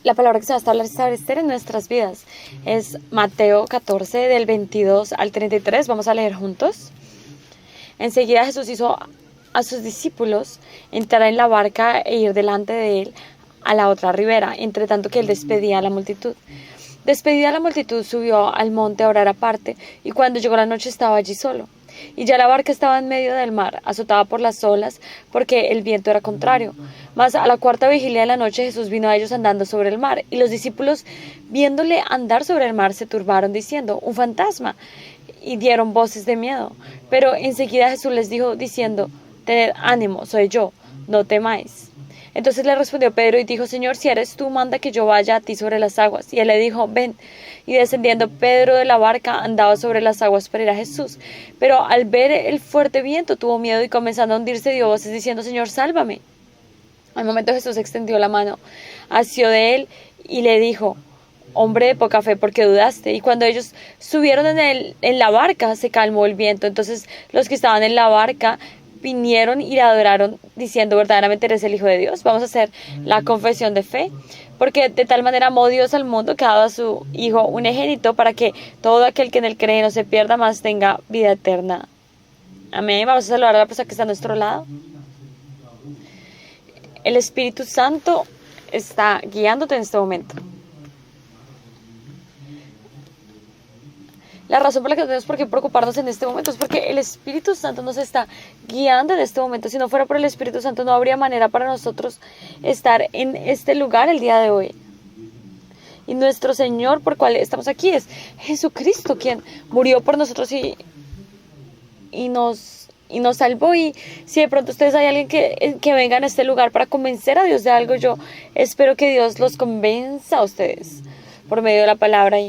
La palabra que se va a establecer en nuestras vidas es Mateo 14, del 22 al 33. Vamos a leer juntos. Enseguida Jesús hizo a sus discípulos entrar en la barca e ir delante de él a la otra ribera, entre tanto que él despedía a la multitud. Despedida la multitud, subió al monte a orar aparte, y cuando llegó la noche estaba allí solo. Y ya la barca estaba en medio del mar, azotada por las olas, porque el viento era contrario. Mas a la cuarta vigilia de la noche Jesús vino a ellos andando sobre el mar, y los discípulos, viéndole andar sobre el mar, se turbaron, diciendo: «¡Un fantasma!», y dieron voces de miedo. Pero enseguida Jesús les dijo, diciendo: «Tened ánimo, soy yo, no temáis». Entonces le respondió Pedro y dijo: «Señor, si eres tú, manda que yo vaya a ti sobre las aguas». Y él le dijo: «Ven». Y descendiendo Pedro de la barca, andaba sobre las aguas para ir a Jesús. Pero al ver el fuerte viento, tuvo miedo y comenzando a hundirse, dio voces diciendo: «Señor, sálvame». Al momento Jesús extendió la mano, asió de él y le dijo: «Hombre de poca fe, ¿por qué dudaste?». Y cuando ellos subieron en la barca, se calmó el viento. Entonces los que estaban en la barca vinieron y le adoraron, diciendo: «Verdaderamente eres el Hijo de Dios». Vamos a hacer la confesión de fe. Porque de tal manera amó Dios al mundo que ha dado a su Hijo unigénito, para que todo aquel que en él cree no se pierda, mas tenga vida eterna. Amén. Vamos a saludar a la persona que está a nuestro lado. El Espíritu Santo está guiándote en este momento. La razón por la que no tenemos por qué preocuparnos en este momento es porque el Espíritu Santo nos está guiando en este momento. Si no fuera por el Espíritu Santo, no habría manera para nosotros estar en este lugar el día de hoy. Y nuestro Señor, por cual estamos aquí, es Jesucristo, quien murió por nosotros y nos salvó. Y si de pronto ustedes hay alguien que venga a este lugar para convencer a Dios de algo, yo espero que Dios los convenza a ustedes por medio de la palabra.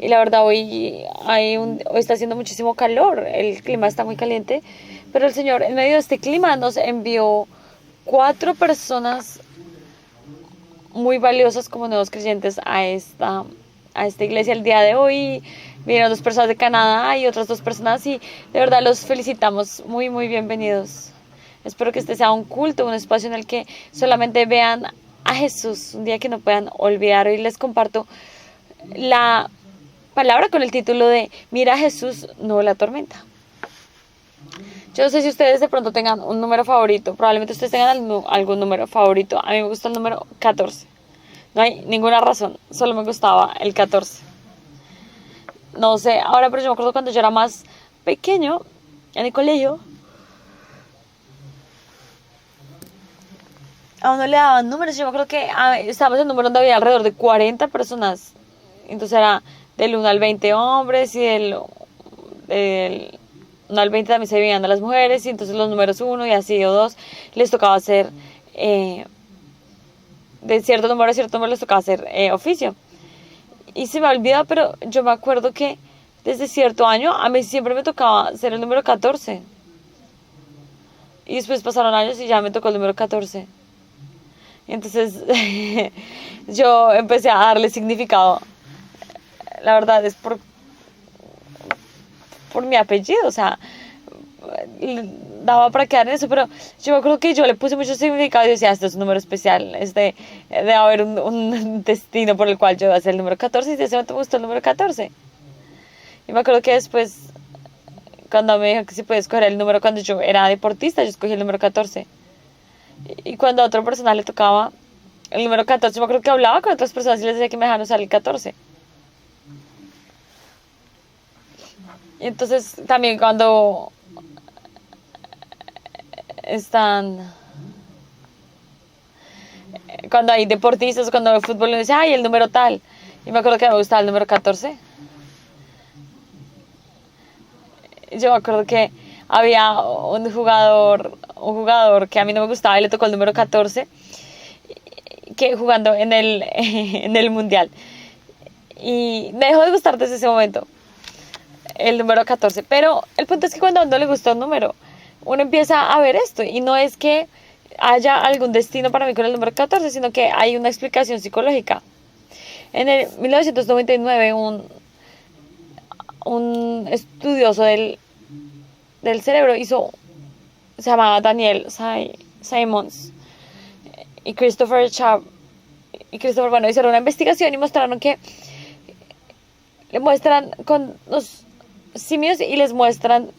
Y la verdad, hoy está haciendo muchísimo calor, el clima está muy caliente, pero el Señor en medio de este clima nos envió 4 personas muy valiosas como nuevos creyentes a esta iglesia el día de hoy. Vinieron 2 personas de Canadá y otras 2 personas, y de verdad los felicitamos, muy muy bienvenidos. Espero que este sea un culto, un espacio en el que solamente vean a Jesús, un día que no puedan olvidar. Hoy les comparto la palabra con el título de «Mira a Jesús, no la tormenta». Yo no sé si ustedes de pronto tengan un número favorito. Probablemente ustedes tengan algún número favorito. A mí me gusta el número 14. No hay ninguna razón, solo me gustaba el 14. No sé, ahora, pero yo me acuerdo cuando yo era más pequeño, en el colegio, a uno le daban números. Yo me acuerdo que estábamos en un número donde había alrededor de 40 personas. Entonces era del 1 al 20 hombres, y del 1 al 20 también se dividían a las mujeres, y entonces los números 1 y así o 2 les tocaba hacer, de cierto número a cierto número les tocaba hacer oficio. Y se me ha olvidado, pero yo me acuerdo que desde cierto año a mí siempre me tocaba ser el número 14. Y después pasaron años y ya me tocó el número 14. Y entonces yo empecé a darle significado. La verdad es por mi apellido, o sea, daba para quedar en eso, pero yo creo que yo le puse mucho significado y decía: «Este es un número especial, debe haber un destino por el cual yo voy a ser el número 14, y de ese momento me gustó el número 14. Y me acuerdo que después, cuando me dijo que si podía escoger el número cuando yo era deportista, yo escogí el número 14. Y cuando a otra persona le tocaba el número 14, yo me acuerdo que hablaba con otras personas y les decía que me dejaran usar el 14. Y entonces también cuando hay deportistas, cuando hay fútbol, uno dice: «Ay, el número tal». Y me acuerdo que me gustaba el número 14. Yo me acuerdo que había un jugador que a mí no me gustaba y le tocó el número 14, que jugando en el mundial. Y me dejó de gustar desde ese momento el número 14. Pero el punto es que cuando a uno le gusta un número, uno empieza a ver esto, y no es que haya algún destino para mí con el número 14, sino que hay una explicación psicológica. En el 1999, un estudioso del cerebro se llamaba Daniel Simons y Christopher y Christopher, bueno, hicieron una investigación y mostraron que le muestran con los simios y les muestran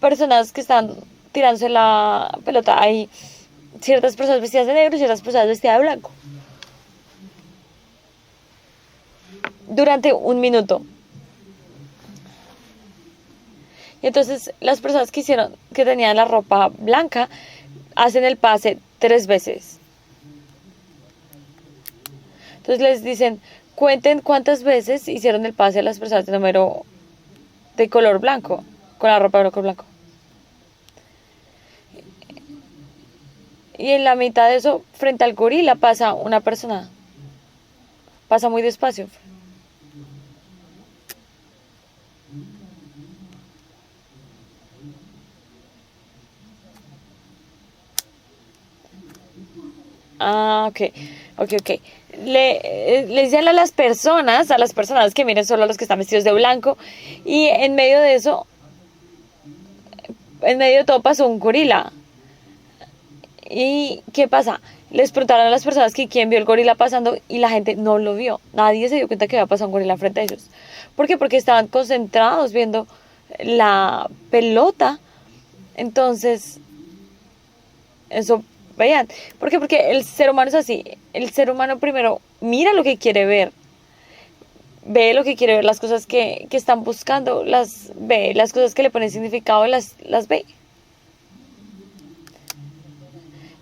personas que están tirándose la pelota. Hay ciertas personas vestidas de negro y ciertas personas vestidas de blanco. Durante un minuto. Y entonces las personas que tenían la ropa blanca, hacen el pase 3 veces. Entonces les dicen, cuenten cuántas veces hicieron el pase a las personas de color blanco, con la ropa de color blanco. Y en la mitad de eso, frente al gorila, pasa una persona. Pasa muy despacio. Ah, ok. Le dicen a las personas que miren solo a los que están vestidos de blanco. Y en medio de eso, en medio de todo pasó un gorila. ¿Y qué pasa? Les preguntaron a las personas que quién vio el gorila pasando y la gente no lo vio. Nadie se dio cuenta que había pasado un gorila frente a ellos. ¿Por qué? Porque estaban concentrados viendo la pelota. Entonces, eso veían. ¿Por qué? Porque el ser humano es así. El ser humano primero mira lo que quiere ver. Ve lo que quiere ver, las cosas que están buscando, las ve, las cosas que le ponen significado, las ve.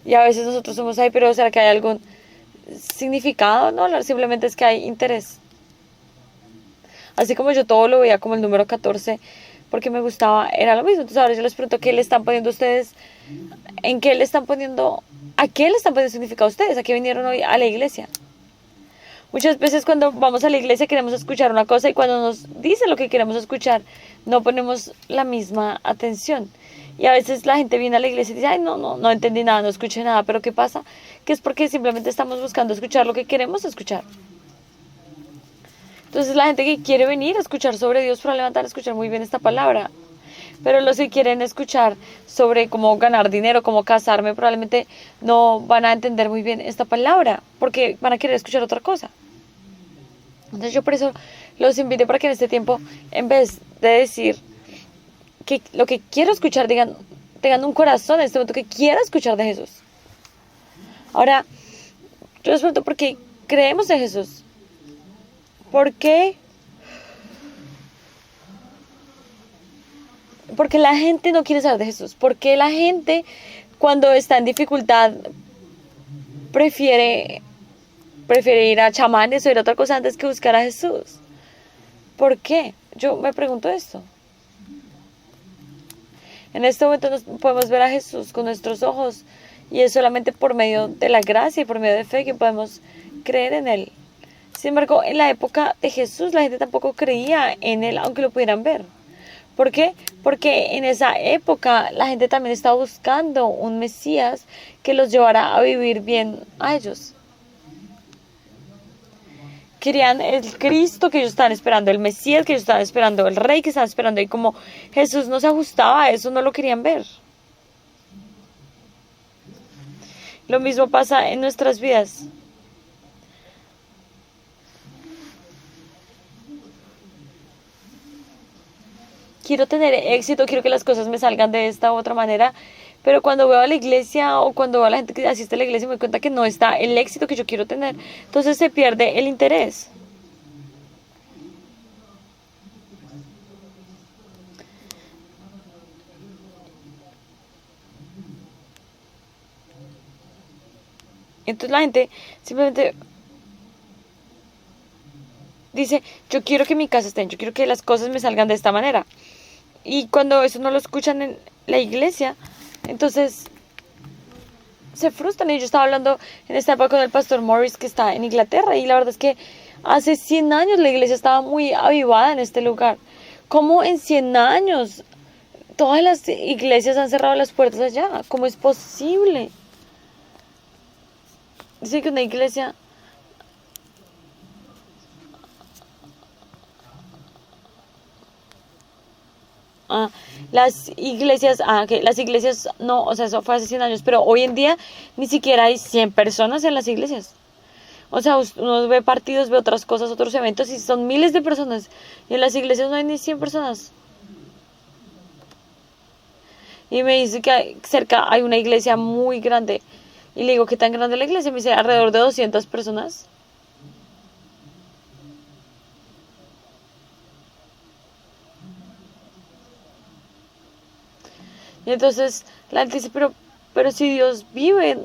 Y a veces nosotros somos ahí, pero ¿será que hay algún significado? No, simplemente es que hay interés. Así como yo todo lo veía como el número 14, porque me gustaba, era lo mismo. Entonces ahora yo les pregunto, ¿qué le están poniendo ustedes? ¿En qué le están poniendo? ¿A qué le están poniendo significado ustedes? ¿A qué vinieron hoy a la iglesia? Muchas veces cuando vamos a la iglesia queremos escuchar una cosa y cuando nos dicen lo que queremos escuchar no ponemos la misma atención. Y a veces la gente viene a la iglesia y dice, ay, no entendí nada, no escuché nada. Pero ¿qué pasa? Que es porque simplemente estamos buscando escuchar lo que queremos escuchar. Entonces la gente que quiere venir a escuchar sobre Dios probablemente van a escuchar muy bien esta palabra. Pero los que quieren escuchar sobre cómo ganar dinero, cómo casarme, probablemente no van a entender muy bien esta palabra, porque van a querer escuchar otra cosa. Entonces yo por eso los invito para que en este tiempo, en vez de decir que lo que quiero escuchar, tengan un corazón en este momento que quiera escuchar de Jesús. Ahora, yo les pregunto, ¿por qué creemos en Jesús? ¿Por qué? Porque la gente no quiere saber de Jesús. Porque la gente, cuando está en dificultad, prefiere ir a chamanes o ir a otra cosa antes que buscar a Jesús. ¿Por qué? Yo me pregunto esto. En este momento nos podemos ver a Jesús con nuestros ojos y es solamente por medio de la gracia y por medio de fe que podemos creer en Él. Sin embargo, en la época de Jesús la gente tampoco creía en Él, aunque lo pudieran ver. ¿Por qué? Porque en esa época la gente también estaba buscando un Mesías que los llevara a vivir bien a ellos. Querían el Cristo que ellos estaban esperando, el Mesías que ellos estaban esperando, el Rey que estaban esperando. Y como Jesús no se ajustaba a eso, no lo querían ver. Lo mismo pasa en nuestras vidas. Quiero tener éxito, quiero que las cosas me salgan de esta u otra manera, pero cuando veo a la iglesia o cuando veo a la gente que asiste a la iglesia me doy cuenta que no está el éxito que yo quiero tener, entonces se pierde el interés. Entonces la gente simplemente dice, yo quiero que mi casa esté, yo quiero que las cosas me salgan de esta manera. Y cuando eso no lo escuchan en la iglesia, entonces se frustran. Y yo estaba hablando en esta época con el pastor Morris que está en Inglaterra y la verdad es que hace 100 años la iglesia estaba muy avivada en este lugar. ¿Cómo en 100 años todas las iglesias han cerrado las puertas allá? ¿Cómo es posible? Dice que una iglesia... las iglesias no, o sea, eso fue hace 100 años, pero hoy en día ni siquiera hay 100 personas en las iglesias. O sea, uno ve partidos, ve otras cosas, otros eventos y son miles de personas. Y en las iglesias no hay ni 100 personas. Y me dice que cerca hay una iglesia muy grande. Y le digo, ¿qué tan grande es la iglesia? Me dice, alrededor de 200 personas. Y entonces la gente dice, pero si Dios vive,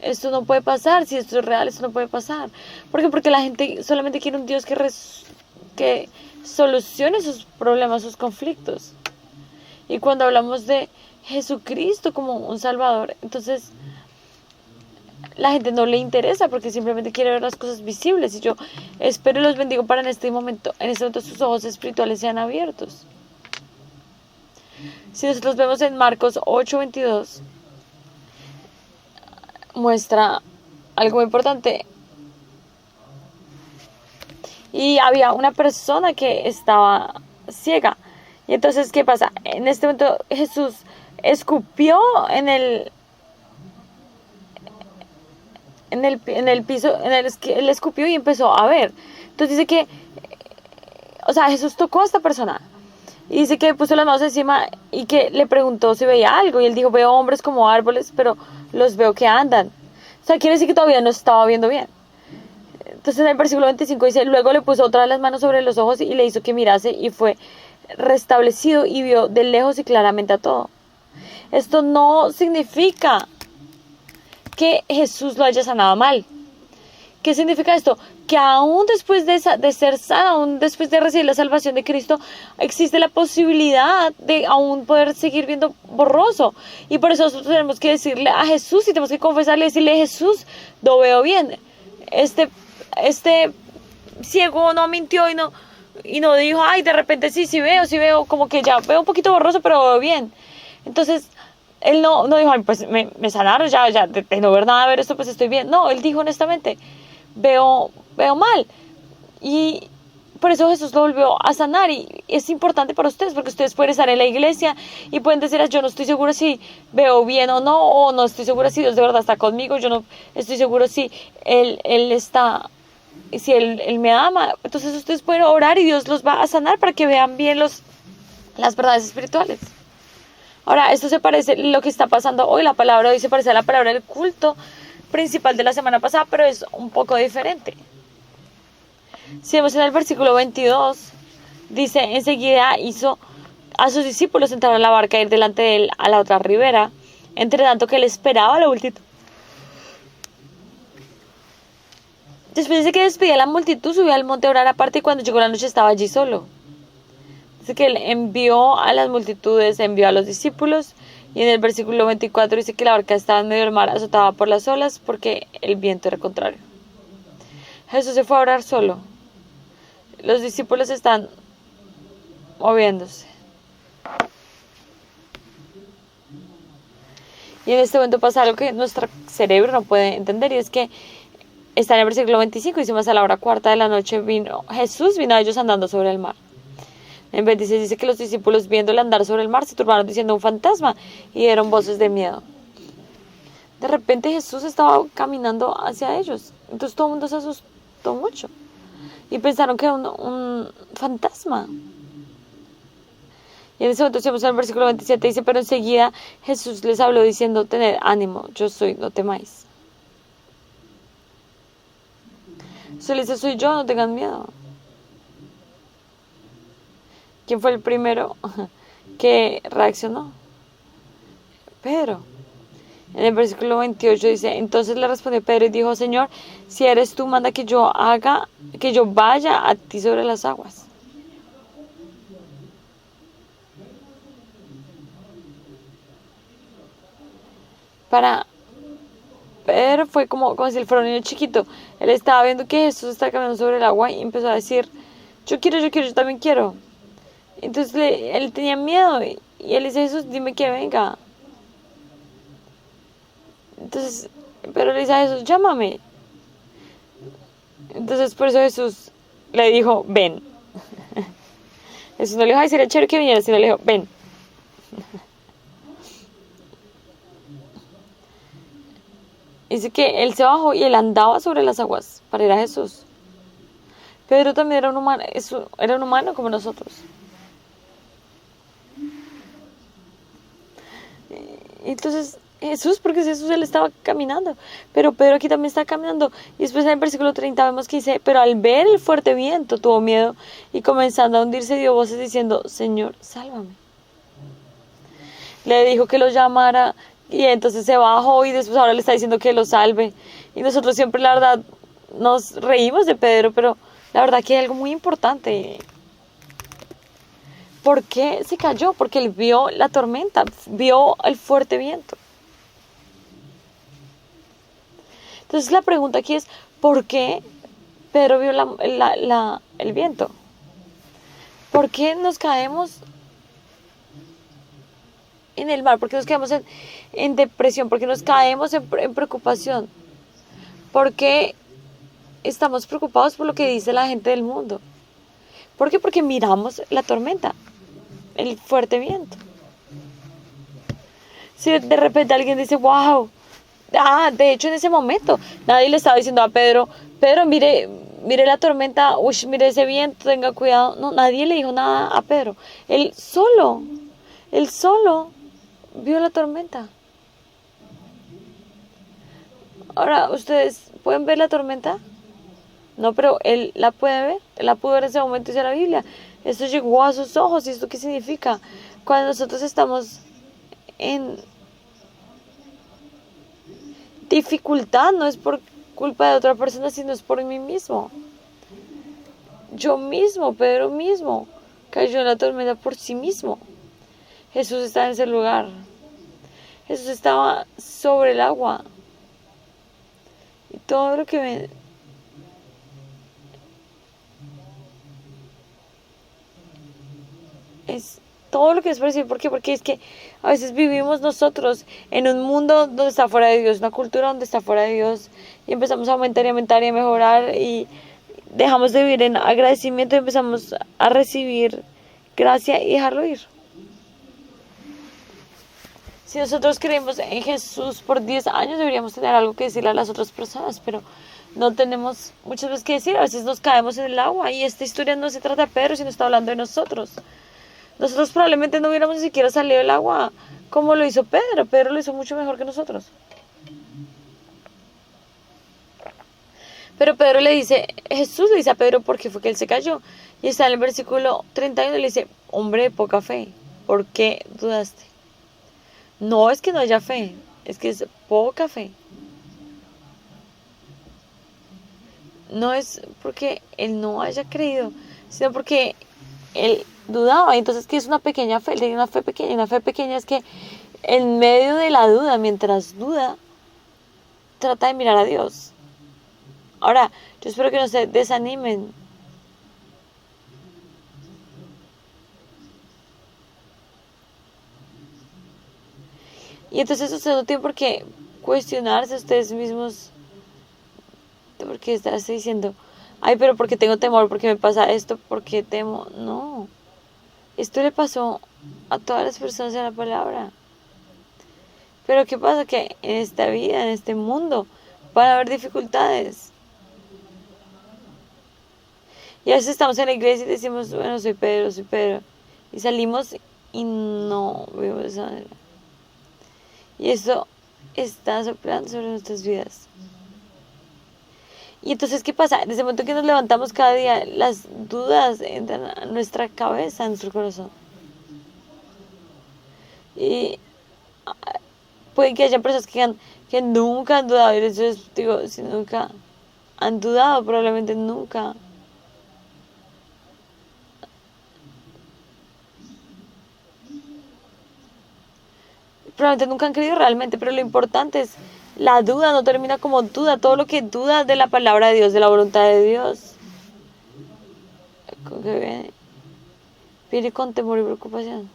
esto no puede pasar. Si esto es real, esto no puede pasar. ¿Por qué? Porque la gente solamente quiere un Dios que solucione sus problemas, sus conflictos. Y cuando hablamos de Jesucristo como un Salvador, entonces la gente no le interesa porque simplemente quiere ver las cosas visibles. Y yo espero y los bendigo para en este momento sus ojos espirituales sean abiertos. Si nosotros vemos en Marcos 8:22, muestra algo muy importante. Y había una persona que estaba ciega. Y entonces, ¿qué pasa? En este momento Jesús escupió en el piso, él escupió y empezó a ver. Entonces dice que, o sea, Jesús tocó a esta persona. Y dice que puso las manos encima y que le preguntó si veía algo. Y él dijo, veo hombres como árboles, pero los veo que andan. O sea, quiere decir que todavía no estaba viendo bien. Entonces en el versículo 25 dice, luego le puso otra vez las manos sobre los ojos y le hizo que mirase y fue restablecido y vio de lejos y claramente a todo. Esto no significa que Jesús lo haya sanado mal. ¿Qué significa esto? Que aún después de ser sano, aún después de recibir la salvación de Cristo, existe la posibilidad de aún poder seguir viendo borroso. Y por eso nosotros tenemos que decirle a Jesús y tenemos que confesarle y decirle, Jesús, lo veo bien. Este ciego no mintió y no dijo, ay, de repente sí veo, como que ya veo un poquito borroso, pero veo bien. Entonces, él no dijo, ay, pues me sanaron, ya, de no ver nada, ver esto, pues estoy bien. No, él dijo honestamente, veo mal. Y por eso Jesús lo volvió a sanar. Y es importante para ustedes, porque ustedes pueden estar en la iglesia y pueden decir, yo no estoy seguro si veo bien o no estoy segura si Dios de verdad está conmigo, yo no estoy seguro si Él está, si él me ama. Entonces ustedes pueden orar y Dios los va a sanar para que vean bien las verdades espirituales. Ahora, esto se parece, lo que está pasando hoy, la palabra hoy se parece a la palabra del culto principal de la semana pasada, pero es un poco diferente. Si vemos en el versículo 22, dice, enseguida hizo a sus discípulos entrar a la barca e ir delante de él a la otra ribera, entre tanto que él esperaba a la multitud. Después de que despedía a la multitud, subió al monte a orar aparte y cuando llegó la noche estaba allí solo. Dice que él envió a las multitudes, envió a los discípulos y en el versículo 24 dice que la barca estaba en medio del mar, azotada por las olas porque el viento era contrario. Jesús se fue a orar solo. Los discípulos están moviéndose. Y en este momento pasa algo que nuestro cerebro no puede entender y es que está en el versículo 25, hicimos a la hora cuarta de la noche, Jesús vino a ellos andando sobre el mar. En 26 dice que los discípulos viéndole andar sobre el mar se turbaron diciendo un fantasma y dieron voces de miedo. De repente Jesús estaba caminando hacia ellos. Entonces todo el mundo se asustó mucho y pensaron que era un fantasma. Y en ese momento, en el versículo 27 dice, pero enseguida Jesús les habló diciendo, tened ánimo, yo soy, no temáis. Se les dice, soy yo, no tengan miedo. ¿Quién fue el primero que reaccionó? Pedro. En el versículo 28 dice, entonces le respondió Pedro y dijo, Señor, si eres tú, manda que yo vaya a ti sobre las aguas. Para Pedro fue como si él fuera un niño chiquito. Él estaba viendo que Jesús estaba caminando sobre el agua y empezó a decir, yo también quiero. Entonces él tenía miedo y él dice, Jesús, dime que venga. Entonces, pero le dice a Jesús, llámame. Entonces por eso Jesús le dijo, ven. Jesús no le dijo, ay, sería chévere que viniera, sino le dijo, ven. Dice que él se bajó y él andaba sobre las aguas para ir a Jesús. Pedro también era un humano como nosotros. Entonces, porque Jesús él estaba caminando, pero Pedro aquí también está caminando. Y después en el versículo 30 vemos que dice, pero al ver el fuerte viento tuvo miedo y comenzando a hundirse dio voces diciendo, Señor, sálvame. Le dijo que lo llamara y entonces se bajó y después ahora le está diciendo que lo salve. Y nosotros siempre la verdad nos reímos de Pedro, pero la verdad que hay algo muy importante. ¿Por qué se cayó? Porque él vio la tormenta, vio el fuerte viento. Entonces la pregunta aquí es, ¿por qué Pedro vio el viento? ¿Por qué nos caemos en el mar? ¿Por qué nos quedamos en depresión? ¿Por qué nos caemos en preocupación? ¿Por qué estamos preocupados por lo que dice la gente del mundo? ¿Por qué? Porque miramos la tormenta, el fuerte viento. Si de repente alguien dice, wow, de hecho en ese momento nadie le estaba diciendo a Pedro, mire la tormenta, mire ese viento, tenga cuidado. No, nadie le dijo nada a Pedro. Él solo vio la tormenta. Ahora, ¿ustedes pueden ver la tormenta? No, pero él la puede ver, él la pudo ver en ese momento, dice la Biblia. Eso llegó a sus ojos. ¿Y esto qué significa? Cuando nosotros estamos en dificultad, no es por culpa de otra persona, sino es por mí mismo. Yo mismo, Pedro mismo, cayó en la tormenta por sí mismo. Jesús estaba en ese lugar. Jesús estaba sobre el agua. Y todo lo que ven es todo lo que es parecido. ¿Por qué? Porque es que a veces vivimos nosotros en un mundo donde está fuera de Dios, una cultura donde está fuera de Dios, y empezamos a aumentar y aumentar y a mejorar y dejamos de vivir en agradecimiento y empezamos a recibir gracia y dejarlo ir. Si nosotros creemos en Jesús por 10 años, deberíamos tener algo que decirle a las otras personas, pero no tenemos muchas veces que decir. A veces nos caemos en el agua y esta historia no se trata de Pedro, sino está hablando de nosotros. Nosotros probablemente no hubiéramos ni siquiera salido del agua como lo hizo Pedro. Pedro lo hizo mucho mejor que nosotros. Pero Jesús le dice a Pedro por qué fue que él se cayó. Y está en el versículo 31 y le dice, hombre de poca fe, ¿por qué dudaste? No es que no haya fe, es que es poca fe. No es porque él no haya creído, sino porque él dudaba. Entonces, ¿qué es una pequeña fe? Él tenía una fe pequeña. Una fe pequeña es que en medio de la duda, mientras duda, trata de mirar a Dios. Ahora, yo espero que no se desanimen. Y entonces ustedes no tienen por qué cuestionarse a ustedes mismos. Porque estás diciendo, ay, pero ¿por qué tengo temor? ¿Por qué me pasa esto? ¿Por qué temo? No. Esto le pasó a todas las personas en la palabra. Pero ¿qué pasa? Que en esta vida, en este mundo, van a haber dificultades. Y a veces estamos en la iglesia y decimos, bueno, soy Pedro. Y salimos y no vemos esa manera. Y eso está soplando sobre nuestras vidas. Y entonces, ¿qué pasa? En ese momento que nos levantamos cada día, las dudas entran a nuestra cabeza, a nuestro corazón. Y puede que haya personas que nunca han dudado. Y yo digo, si nunca han dudado, probablemente nunca. Probablemente nunca han creído realmente, pero lo importante es, la duda no termina como duda. Todo lo que duda de la palabra de Dios, de la voluntad de Dios, viene con temor y preocupación.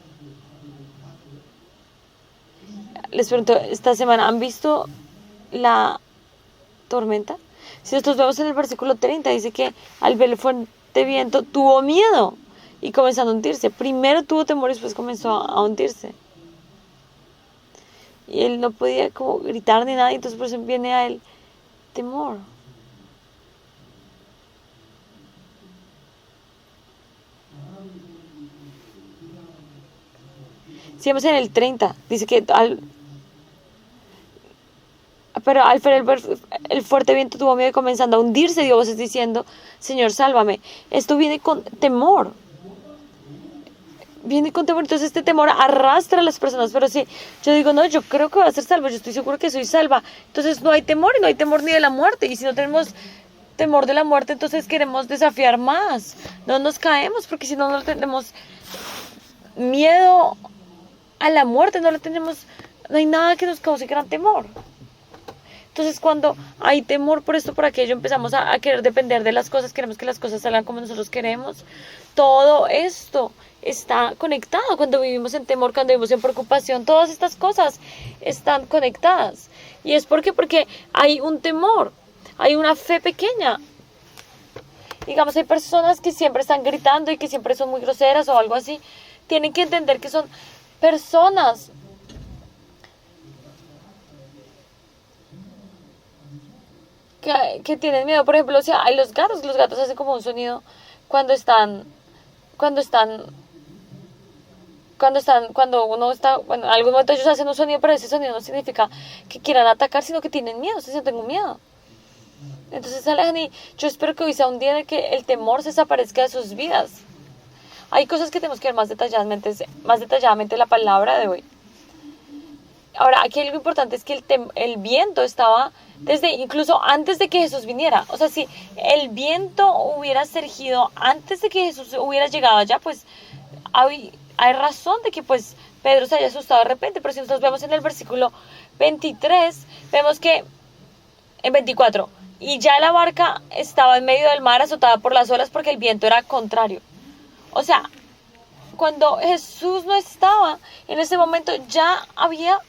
Les pregunto, esta semana, ¿han visto la tormenta? Si nosotros vemos en el versículo 30, dice que al ver el fuerte viento tuvo miedo y comenzó a hundirse. Primero tuvo temor y después comenzó a hundirse. Y él no podía como gritar ni nada, y entonces por eso viene a él temor. Sigamos en el 30. Dice que pero al ver el fuerte viento tuvo miedo y comenzando a hundirse, dio voces diciendo, Señor, sálvame. Esto viene con temor. Viene con temor, entonces este temor arrastra a las personas, pero si yo digo, no, yo creo que voy a ser salva, yo estoy seguro que soy salva, entonces no hay temor, y no hay temor ni de la muerte, y si no tenemos temor de la muerte, entonces queremos desafiar más, no nos caemos, porque si no, no tenemos miedo a la muerte, no hay nada que nos cause gran temor. Entonces cuando hay temor por esto, por aquello, empezamos a querer depender de las cosas, queremos que las cosas salgan como nosotros queremos. Todo esto está conectado cuando vivimos en temor, cuando vivimos en preocupación. Todas estas cosas están conectadas. Y es porque hay un temor, hay una fe pequeña. Digamos, hay personas que siempre están gritando y que siempre son muy groseras o algo así. Tienen que entender que son personas que tienen miedo. Por ejemplo, o sea, hay los gatos hacen como un sonido cuando uno está, bueno, en algún momento ellos hacen un sonido, pero ese sonido no significa que quieran atacar, sino que tienen miedo, yo tengo miedo. Entonces se alejan, y yo espero que hoy sea un día en el que el temor se desaparezca de sus vidas. Hay cosas que tenemos que ver más detalladamente la palabra de hoy. Ahora, aquí algo importante es que el viento estaba desde incluso antes de que Jesús viniera. O sea, si el viento hubiera surgido antes de que Jesús hubiera llegado allá, pues hay razón de que pues Pedro se haya asustado de repente. Pero si nosotros vemos en el versículo 23, vemos que en 24, y ya la barca estaba en medio del mar azotada por las olas porque el viento era contrario. O sea, cuando Jesús no estaba, en ese momento ya había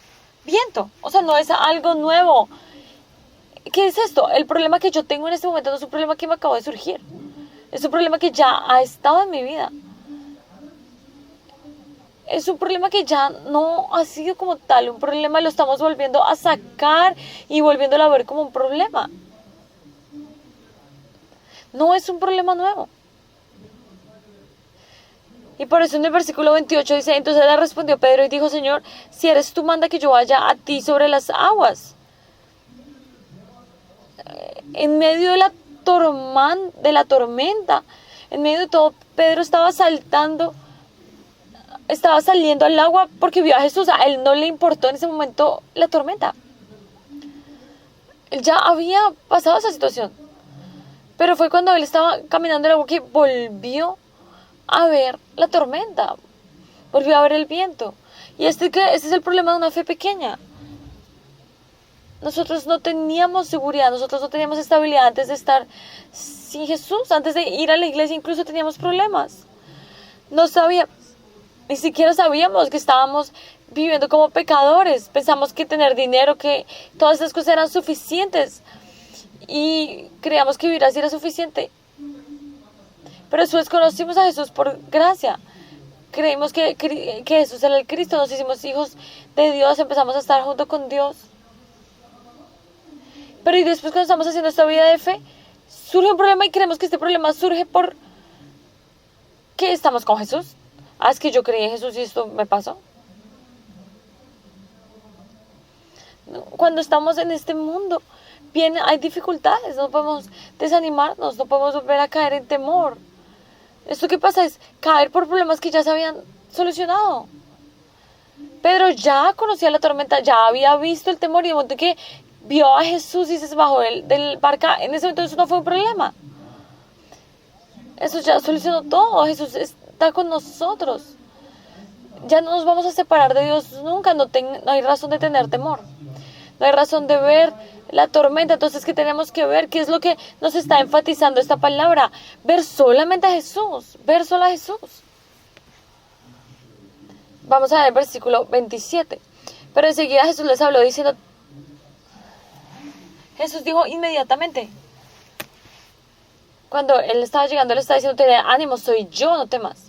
viento. O sea, no es algo nuevo. ¿Qué es esto? El problema que yo tengo en este momento no es un problema que me acabo de surgir. Es un problema que ya ha estado en mi vida. Es un problema que ya no ha sido como tal un problema, lo estamos volviendo a sacar y volviéndolo a ver como un problema. No es un problema nuevo. Y por eso en el versículo 28 dice, entonces le respondió Pedro y dijo, Señor, si eres tú, manda que yo vaya a ti sobre las aguas. En medio de la tormenta, en medio de todo, Pedro estaba saliendo al agua porque vio a Jesús. A él no le importó en ese momento la tormenta. Él ya había pasado esa situación. Pero fue cuando él estaba caminando en el agua que volvió a ver la tormenta, volvió a ver el viento. Y este es el problema de una fe pequeña. Nosotros no teníamos seguridad, nosotros no teníamos estabilidad antes de estar sin Jesús, antes de ir a la iglesia incluso teníamos problemas. No sabíamos, ni siquiera sabíamos que estábamos viviendo como pecadores. Pensamos que tener dinero, que todas esas cosas eran suficientes y creíamos que vivir así era suficiente. Pero después conocimos a Jesús por gracia. Creímos que Jesús era el Cristo, nos hicimos hijos de Dios, empezamos a estar junto con Dios. Pero y después cuando estamos haciendo esta vida de fe, surge un problema y creemos que este problema surge por que estamos con Jesús. Es que yo creí en Jesús y esto me pasó. Cuando estamos en este mundo, hay dificultades, no podemos desanimarnos, no podemos volver a caer en temor. Esto que pasa es caer por problemas que ya se habían solucionado. Pedro ya conocía la tormenta, ya había visto el temor, y de momento que vio a Jesús y se bajó del barca, en ese momento eso no fue un problema. Eso ya solucionó todo. Jesús está con nosotros. Ya no nos vamos a separar de Dios nunca. No hay razón de tener temor. No hay razón de ver la tormenta. Entonces, ¿qué tenemos que ver? ¿Qué es lo que nos está enfatizando esta palabra? Ver solamente a Jesús. Ver solo a Jesús. Vamos a ver el versículo 27. Pero enseguida Jesús les habló diciendo, Jesús dijo inmediatamente, cuando él estaba llegando, él estaba diciendo, ten ánimo, soy yo, no temas.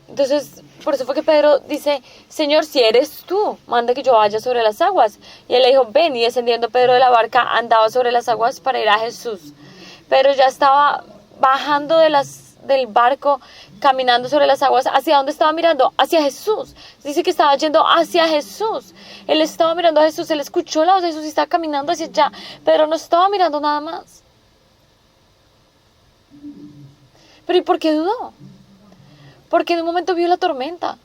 Entonces por eso fue que Pedro dice, Señor, si eres tú, manda que yo vaya sobre las aguas. Y él le dijo, ven, y descendiendo Pedro de la barca, andaba sobre las aguas para ir a Jesús. Pedro ya estaba bajando del barco, caminando sobre las aguas. ¿Hacia dónde estaba mirando? Hacia Jesús. Dice que estaba yendo hacia Jesús. Él estaba mirando a Jesús, él escuchó la voz de Jesús y estaba caminando hacia allá. Pedro no estaba mirando nada más. Pero ¿y por qué dudó? Porque en un momento vio la tormenta.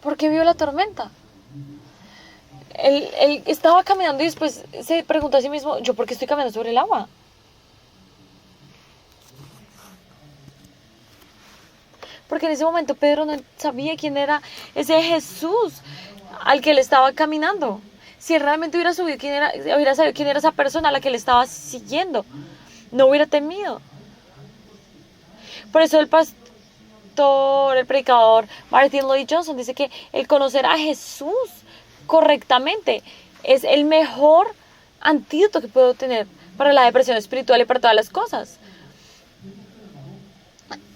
¿Por qué vio la tormenta? Él estaba caminando y después se preguntó a sí mismo, ¿yo por qué estoy caminando sobre el agua? Porque en ese momento Pedro no sabía quién era ese Jesús al que le estaba caminando. Si él realmente hubiera sabido quién era esa persona a la que le estaba siguiendo, no hubiera temido. Por eso el pastor, el predicador Martin Lloyd-Johnson dice que el conocer a Jesús correctamente es el mejor antídoto que puedo tener para la depresión espiritual y para todas las cosas.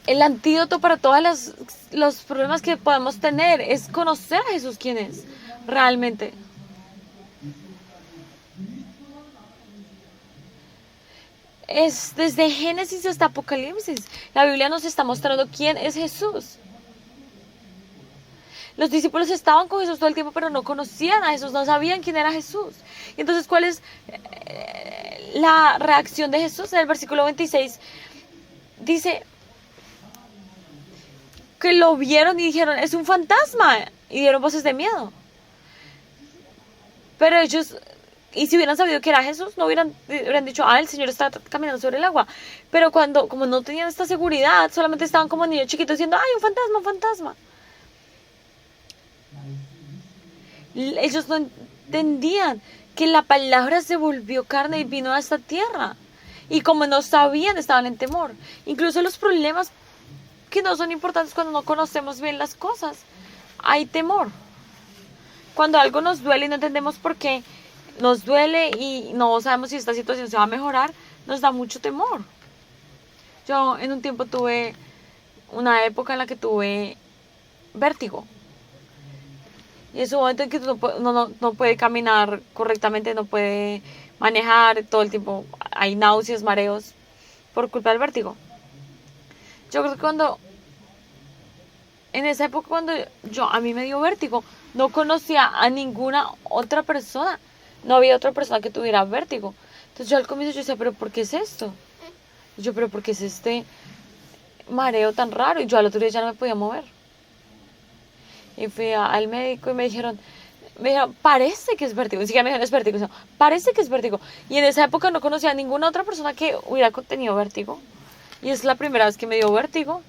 El antídoto para todos los problemas que podemos tener es conocer a Jesús quién es realmente. Es desde Génesis hasta Apocalipsis. La Biblia nos está mostrando quién es Jesús. Los discípulos estaban con Jesús todo el tiempo, pero no conocían a Jesús, no sabían quién era Jesús. Y entonces, ¿cuál es la reacción de Jesús? En el versículo 26 dice que lo vieron y dijeron, es un fantasma, y dieron voces de miedo. Pero ellos, y si hubieran sabido que era Jesús, no hubieran dicho, el Señor está caminando sobre el agua. Pero como no tenían esta seguridad, solamente estaban como niños chiquitos diciendo, un fantasma, un fantasma. Ellos no entendían que la palabra se volvió carne y vino a esta tierra. Y como no sabían, estaban en temor. Incluso los problemas que no son importantes cuando no conocemos bien las cosas, hay temor. Cuando algo nos duele y no entendemos por qué nos duele y no sabemos si esta situación se va a mejorar, nos da mucho temor. Yo en un tiempo tuve una época en la que tuve vértigo. Y es un momento en que no puede caminar correctamente, no puede manejar, todo el tiempo hay náuseas, mareos, por culpa del vértigo. Yo creo que en esa época cuando a mí me dio vértigo, no conocía a ninguna otra persona, no había otra persona que tuviera vértigo. Entonces yo al comienzo yo decía, ¿pero por qué es esto? Y yo, ¿pero por qué es este mareo tan raro? Y yo al otro día ya no me podía mover. Y fui al médico y me dijeron, parece que es vértigo. Ni siquiera me dijeron, es vértigo. No, parece que es vértigo. Y en esa época no conocía a ninguna otra persona que hubiera tenido vértigo. Y es la primera vez que me dio vértigo.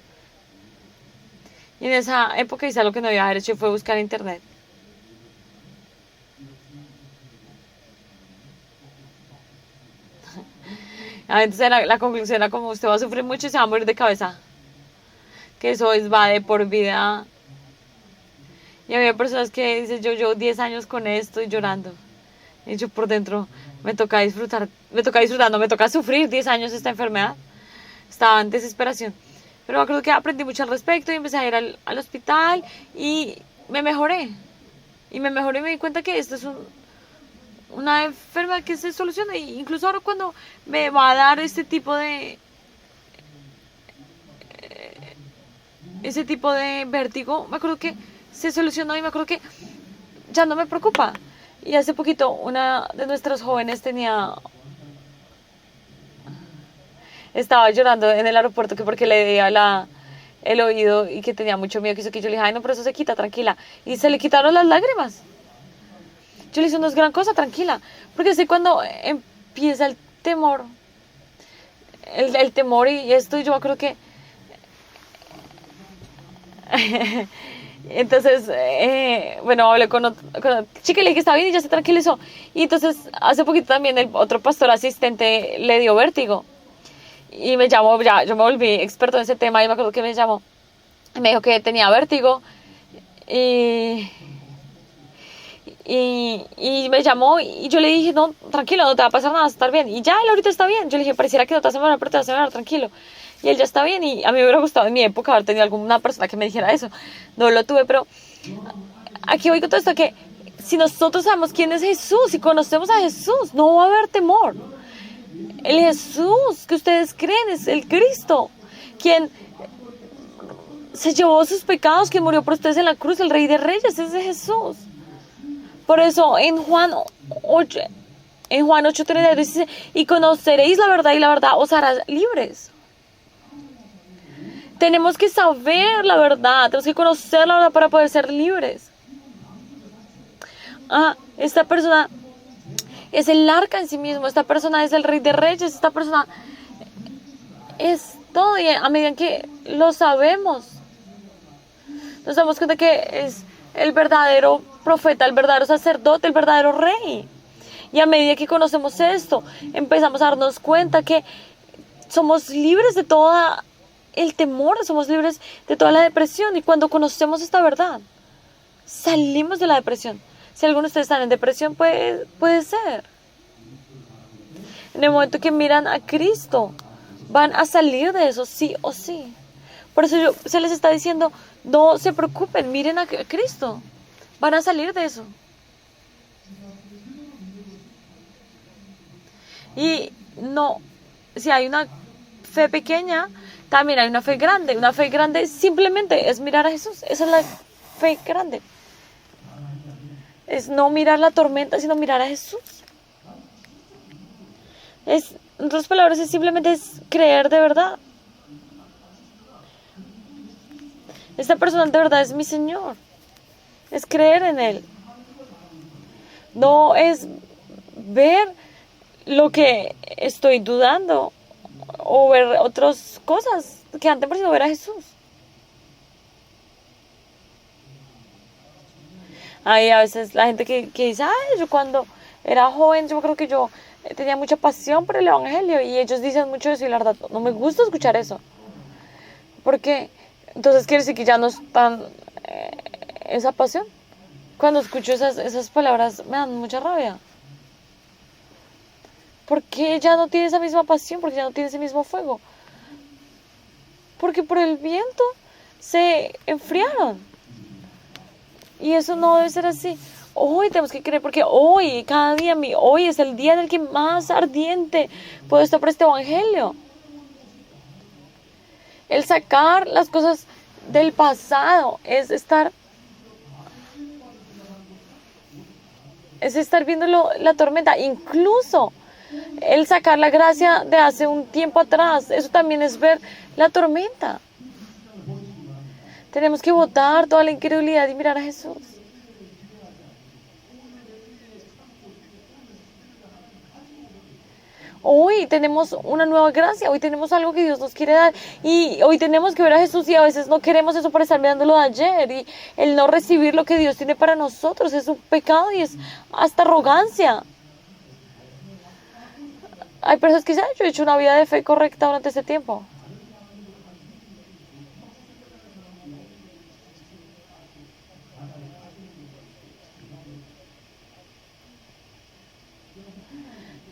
Y en esa época hice algo que no había haber hecho y fue buscar en internet. Entonces la conclusión era como, usted va a sufrir mucho y se va a morir de cabeza. Que eso va de por vida. Y había personas que dicen, yo llevo 10 años con esto y llorando. Y yo por dentro me toca disfrutar, no me toca sufrir 10 años esta enfermedad. Estaba en desesperación. Pero creo que aprendí mucho al respecto y empecé a ir al hospital y me mejoré. Y me di cuenta que esto es una enfermedad que se soluciona. Y incluso ahora cuando me va a dar ese tipo de vértigo, me acuerdo que se solucionó y me acuerdo que ya no me preocupa. Y hace poquito una de nuestras jóvenes estaba llorando en el aeropuerto que porque le veía el oído y que tenía mucho miedo, que yo le dije, no, pero eso se quita, tranquila. Y se le quitaron las lágrimas. Yo le dije, no es gran cosa, tranquila. Porque sé cuando empieza el temor, el temor y esto, y yo creo que entonces, hablé con otra chica y le dije que está bien y ya se tranquilizó. Y entonces, hace poquito también el otro pastor asistente le dio vértigo. Y me llamó, yo me volví experto en ese tema y me acuerdo que me llamó. Y me dijo que tenía vértigo. Y me llamó y yo le dije, no, tranquilo, no te va a pasar nada, vas a estar bien. Y ya él ahorita está bien. Yo le dije, pareciera que no te vas a mejorar, pero te vas a mejorar, tranquilo. y él ya está bien. Y a mí me hubiera gustado en mi época haber tenido alguna persona que me dijera eso. No lo tuve, pero aquí voy con todo esto, que si nosotros sabemos quién es Jesús y conocemos a Jesús, no va a haber temor. El Jesús que ustedes creen es el Cristo, quien se llevó sus pecados, quien murió por ustedes en la cruz, el Rey de Reyes, ese es Jesús. Por eso en Juan 8:32 dice, y conoceréis la verdad y la verdad os hará libres. Tenemos que saber la verdad, tenemos que conocer la verdad para poder ser libres. Esta persona es el arca en sí mismo, esta persona es el Rey de Reyes, esta persona es todo, y a medida que lo sabemos, nos damos cuenta que es el verdadero profeta, el verdadero sacerdote, el verdadero rey. Y a medida que conocemos esto, empezamos a darnos cuenta que somos libres de todo el temor, somos libres de toda la depresión. Y cuando conocemos esta verdad, salimos de la depresión. Si algunos de ustedes están en depresión, puede ser. En el momento que miran a Cristo, van a salir de eso sí o sí. Por eso se les está diciendo, no se preocupen, miren a Cristo. Van a salir de eso. Y no, si hay una fe pequeña, también hay una fe grande. Una fe grande simplemente es mirar a Jesús. Esa es la fe grande. Es no mirar la tormenta, sino mirar a Jesús. En otras palabras, simplemente es creer de verdad. Esta persona de verdad es mi Señor. Es creer en Él. No es ver lo que estoy dudando o ver otras cosas que antes por si no ver a Jesús. Hay a veces la gente que dice, yo cuando era joven, yo creo que yo tenía mucha pasión por el Evangelio, y ellos dicen mucho eso, y la verdad no me gusta escuchar eso, porque entonces quiere decir que ya no están esa pasión. Cuando escucho esas palabras me dan mucha rabia. ¿Por qué ya no tiene esa misma pasión? ¿Por qué ya no tiene ese mismo fuego? Porque por el viento se enfriaron. Y eso no debe ser así. Hoy tenemos que creer, porque hoy, cada día, hoy es el día en el que más ardiente puedo estar por este Evangelio. El sacar las cosas del pasado es estar viendo la tormenta. Incluso el sacar la gracia de hace un tiempo atrás, eso también es ver la tormenta. Tenemos que botar toda la incredulidad y mirar a Jesús. Hoy tenemos una nueva gracia, hoy tenemos algo que Dios nos quiere dar, y hoy tenemos que ver a Jesús, y a veces no queremos eso por estar mirándolo de ayer, y el no recibir lo que Dios tiene para nosotros es un pecado y es hasta arrogancia. Hay personas que dicen, yo he hecho una vida de fe correcta durante este tiempo.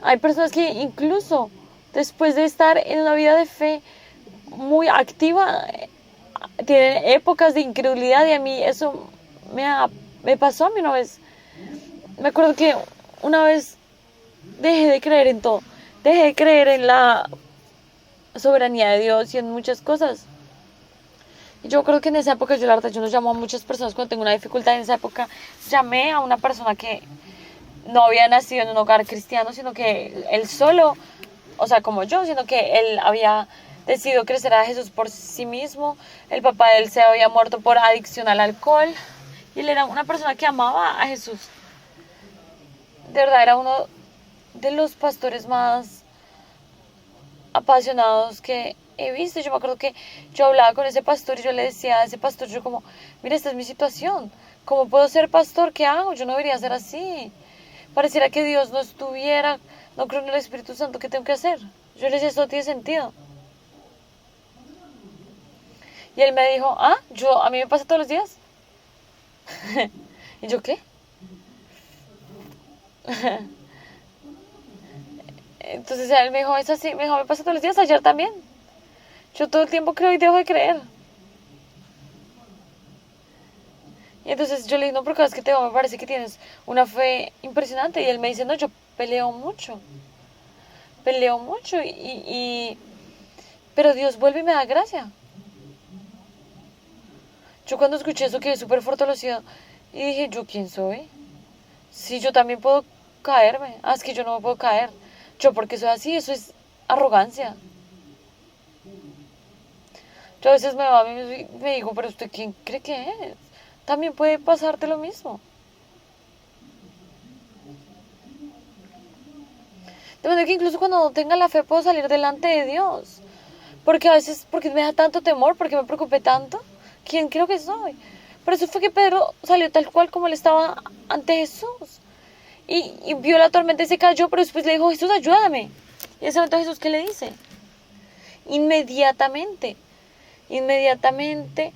Hay personas que incluso después de estar en una vida de fe muy activa, tienen épocas de incredulidad, y a mí eso me pasó a mí una vez. Me acuerdo que una vez dejé de creer en todo. Dejé de creer en la soberanía de Dios y en muchas cosas. Y yo creo que en esa época, la verdad, yo no llamo a muchas personas cuando tengo una dificultad. En esa época llamé a una persona que no había nacido en un hogar cristiano, sino que él solo, o sea, como yo, sino que él había decidido crecer a Jesús por sí mismo. El papá de él se había muerto por adicción al alcohol, y él era una persona que amaba a Jesús. De verdad, era uno de los pastores más apasionados que he visto. Yo me acuerdo que yo hablaba con ese pastor y yo le decía a ese pastor, yo como, mira, esta es mi situación, ¿cómo puedo ser pastor? ¿Qué hago? Yo no debería ser así. Pareciera que Dios no estuviera, no creo en el Espíritu Santo, ¿qué tengo que hacer? Yo le decía, esto no tiene sentido. Y él me dijo, a mí me pasa todos los días. ¿Y yo qué? Entonces él me dijo, es así, me pasa todos los días, ayer también. Yo todo el tiempo creo y dejo de creer. Y entonces yo le digo, no, pero cada vez que te veo me parece que tienes una fe impresionante. Y él me dice, no, yo peleo mucho. Peleo mucho pero Dios vuelve y me da gracia. Yo cuando escuché eso quedé súper fortalecido y dije, ¿yo quién soy? Sí, yo también puedo caerme. Ah, es que yo no me puedo caer. Yo porque soy así, eso es arrogancia. Yo a veces me va a mí mismo y me digo, pero ¿usted quién cree que es? También puede pasarte lo mismo. De manera que incluso cuando no tenga la fe puedo salir delante de Dios. Porque a veces, porque me da tanto temor, porque me preocupé tanto. ¿Quién creo que soy? Por eso fue que Pedro salió tal cual como él estaba ante Jesús. Y vio la tormenta y se cayó, pero después le dijo, Jesús, ayúdame. Y en ese momento Jesús, ¿qué le dice? Inmediatamente, inmediatamente,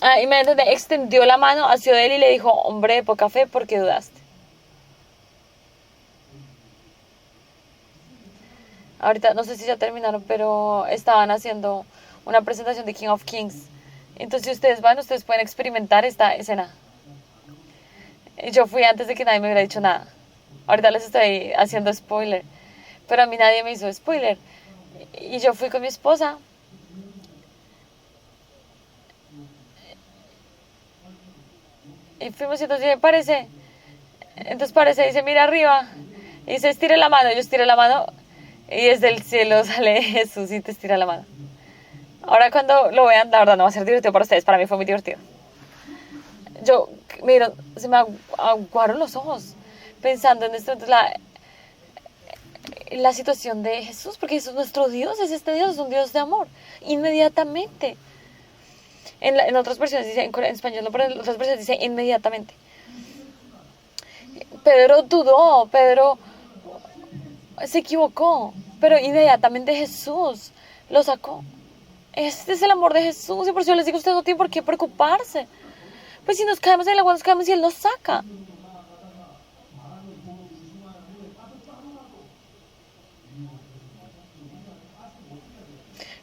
inmediatamente extendió la mano hacia él y le dijo, hombre de poca fe, ¿por qué dudaste? Ahorita no sé si ya terminaron, pero estaban haciendo una presentación de King of Kings. Entonces, si ustedes van, ustedes pueden experimentar esta escena. Yo fui antes de que nadie me hubiera dicho nada. Ahorita les estoy haciendo spoiler. Pero a mí nadie me hizo spoiler. Y yo fui con mi esposa. Y fuimos y entonces parece. Entonces parece, dice, mira arriba. Y dice, estire la mano. Yo estiré la mano. Y desde el cielo sale Jesús y te estira la mano. Ahora cuando lo vean, la verdad no va a ser divertido para ustedes. Para mí fue muy divertido. Yo, mira, se me aguaron los ojos pensando en esto, la situación de Jesús, porque Jesús, nuestro Dios, es este Dios, es un Dios de amor. Inmediatamente. En otras versiones dice, en español no, pero en otras versiones dice inmediatamente. Pedro dudó, Pedro se equivocó, pero inmediatamente Jesús lo sacó. Este es el amor de Jesús y por eso yo les digo, ustedes no tienen por qué preocuparse. Pues si nos caemos en el agua, nos caemos y Él nos saca.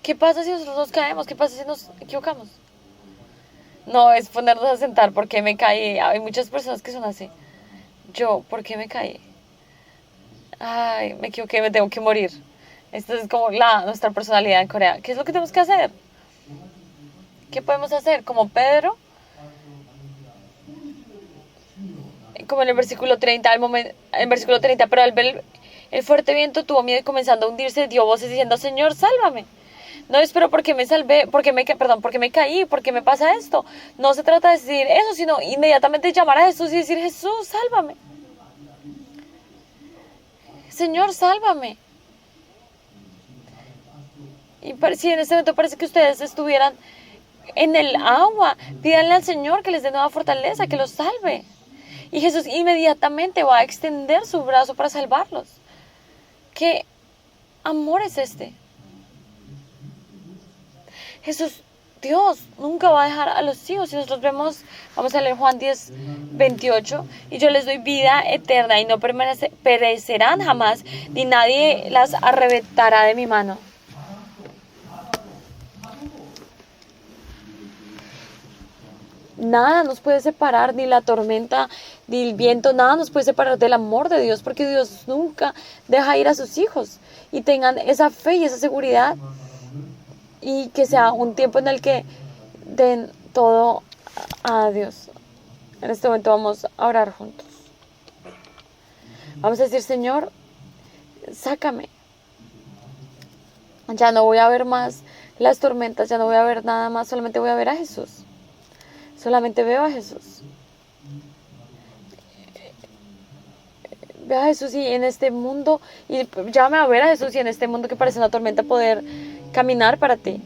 ¿Qué pasa si nosotros nos caemos? ¿Qué pasa si nos equivocamos? No es ponernos a sentar porque me caí. Hay muchas personas que son así. Yo, ¿por qué me caí? Ay, me equivoqué, me tengo que morir. Esta es como nuestra personalidad en Corea. ¿Qué es lo que tenemos que hacer? ¿Qué podemos hacer? Como Pedro, como en el versículo 30, el versículo 30, pero al ver el fuerte viento tuvo miedo y comenzando a hundirse, dio voces diciendo, Señor, sálvame. No es, pero porque me salvé, porque me caí, porque me pasa esto. No se trata de decir eso, sino inmediatamente llamar a Jesús y decir, Jesús, sálvame. Señor, sálvame. Y si en este momento parece que ustedes estuvieran en el agua, pídanle al Señor que les dé nueva fortaleza, que los salve. Y Jesús inmediatamente va a extender su brazo para salvarlos. ¿Qué amor es este? Jesús, Dios, nunca va a dejar a los hijos. Si nosotros vemos, vamos a leer Juan 10, 28, y yo les doy vida eterna y no perecerán jamás, ni nadie las arrebatará de mi mano. Nada nos puede separar, ni la tormenta, ni el viento, nada nos puede separar del amor de Dios, porque Dios nunca deja ir a sus hijos. Y tengan esa fe y esa seguridad, y que sea un tiempo en el que den todo a Dios. En este momento vamos a orar juntos. Vamos a decir, Señor, sácame. Ya no voy a ver más las tormentas, ya no voy a ver nada más, solamente voy a ver a Jesús. Solamente veo a Jesús. Veo a Jesús y en este mundo, y llámame a ver a Jesús y en este mundo que parece una tormenta poder caminar para ti.